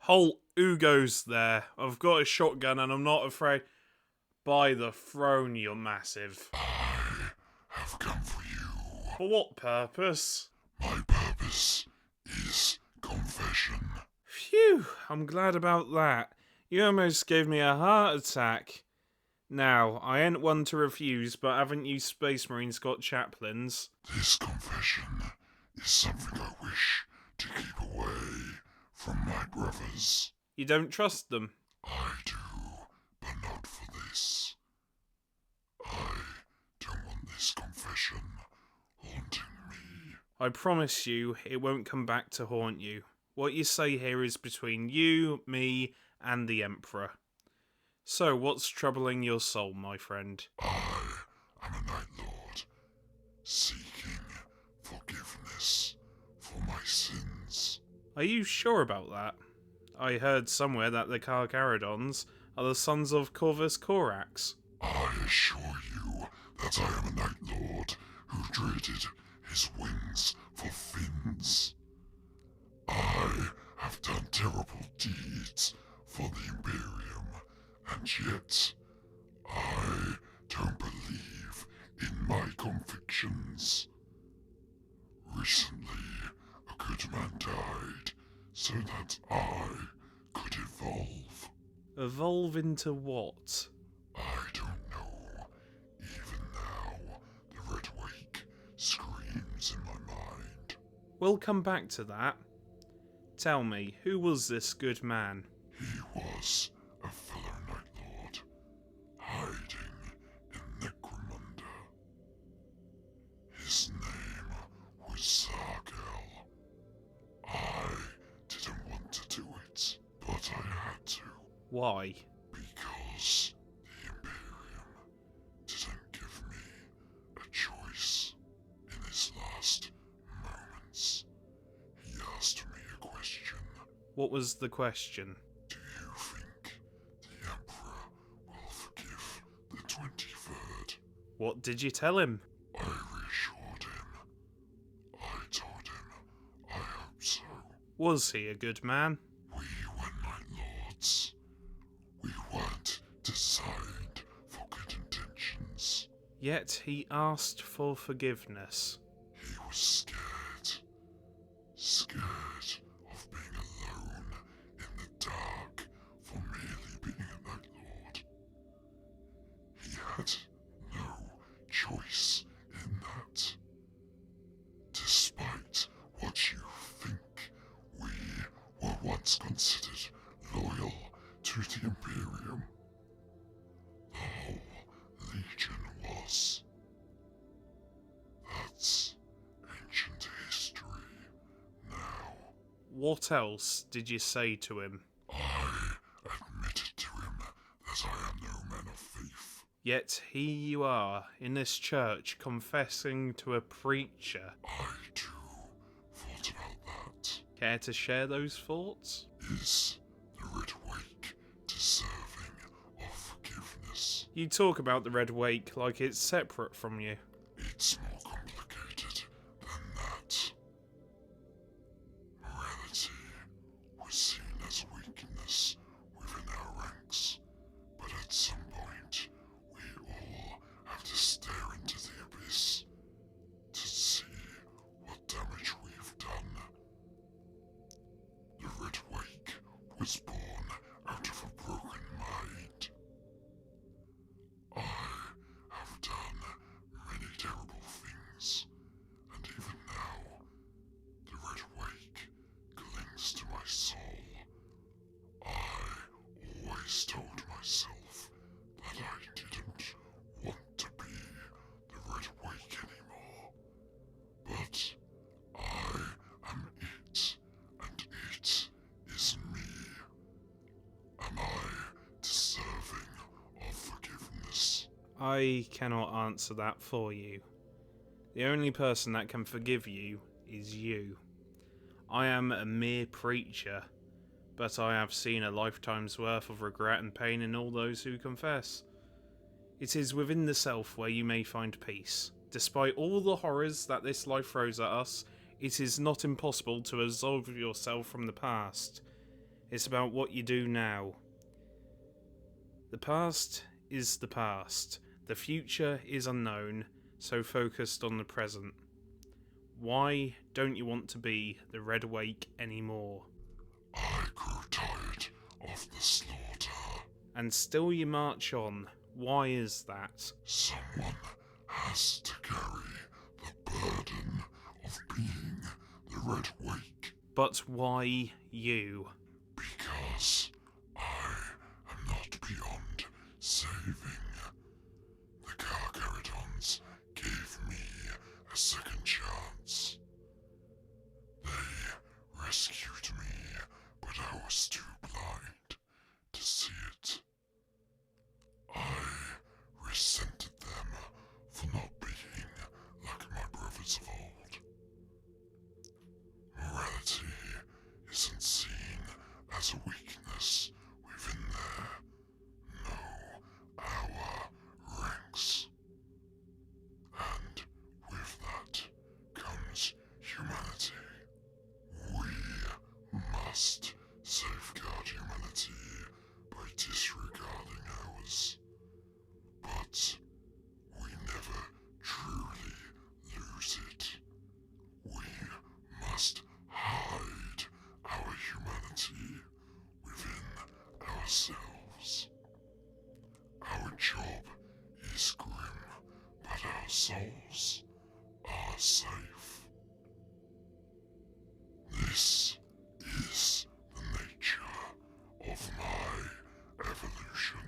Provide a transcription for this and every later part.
Halt, who goes there? I've got a shotgun and I'm not afraid. By the throne, you're massive. I have come for you. For what purpose? My purpose is confession. Phew, I'm glad about that. You almost gave me a heart attack. Now, I ain't one to refuse, but haven't you Space Marines got chaplains? This confession is something I wish to keep away from my brothers. You don't trust them? I do, but not for this. I don't want this confession haunting me. I promise you, it won't come back to haunt you. What you say here is between you, me, and the Emperor. So, what's troubling your soul, my friend? I am a Night Lord, seeking forgiveness for my sins. Are you sure about that? I heard somewhere that the Carcharodons are the sons of Corvus Corax. I assure you that I am a Night Lord who traded his wings for fins. I have done terrible deeds for the Imperium, and yet I don't believe in my convictions. Recently, a good man died so that I could evolve. Evolve into what? I don't know. Even now, the Red Wake screams in my mind. We'll come back to that. Tell me, who was this good man? He was a fellow Night Lord, hiding in Necromunda. His name was Zarghal. I didn't want to do it, but I had to. Why? Because the Imperium didn't give me a choice. In his last moments, he asked me a question. What was the question? Do you think the Emperor will forgive the 23rd? What did you tell him? I reassured him. I told him I hope so. Was he a good man? We were Night Lords. We weren't designed for good intentions. Yet he asked for forgiveness. He was scared. Scared of being alone in the dark for merely being a Night Lord. He had no choice in that. Despite what you think, we were once considered loyal to the Imperium. The whole Legion was. That's ancient history now. What else did you say to him? I admitted to him that I am no man of faith. Yet here you are, in this church, confessing to a preacher. I too thought about that. Care to share those thoughts? Is the Red Wake deserving of forgiveness? You talk about the Red Wake like it's separate from you. It's more complicated than that. Morality was seen as weakness within our ranks, but at some point we all have to stare into the abyss to see what damage we've done. The Red Wake was born out of a broken mind. I have done many terrible things, and even now, the Red Wake clings to my soul. I always told myself that I didn't want to be the Red Wake anymore. But I am it, and it is me. Am I deserving of forgiveness? I cannot answer that for you. The only person that can forgive you is you. I am a mere preacher, but I have seen a lifetime's worth of regret and pain in all those who confess. It is within the self where you may find peace. Despite all the horrors that this life throws at us, it is not impossible to absolve yourself from the past. It's about what you do now. The past is the past. The future is unknown, so focused on the present. Why don't you want to be the Red Wake anymore? I grew tired of the slaughter. And still you march on. Why is that? Someone has to carry the burden of being the Red Wake. But why you? Because I am not beyond saving. The Gargarodons gave me a second chance. They rescued me, but I was too blind to see it. I resented them for not being like my brothers of old. Morality isn't seen as a weakness within our ranks. And with that comes humanity. We must safeguard humanity by disregarding ours. But we never truly lose it. We must hide our humanity within ourselves. Our job is grim, but our souls are safe. This is the nature of my evolution.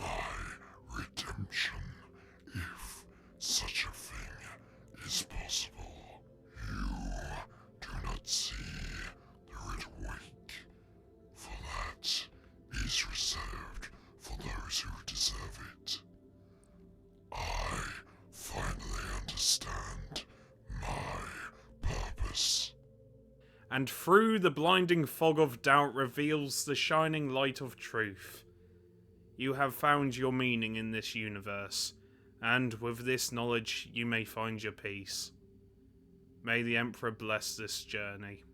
My redemption, if such a thing is possible. You do not see the Red Wake, for that is reserved for those who deserve it. I finally understand my purpose. And through the blinding fog of doubt reveals the shining light of truth. You have found your meaning in this universe, and with this knowledge you may find your peace. May the Emperor bless this journey.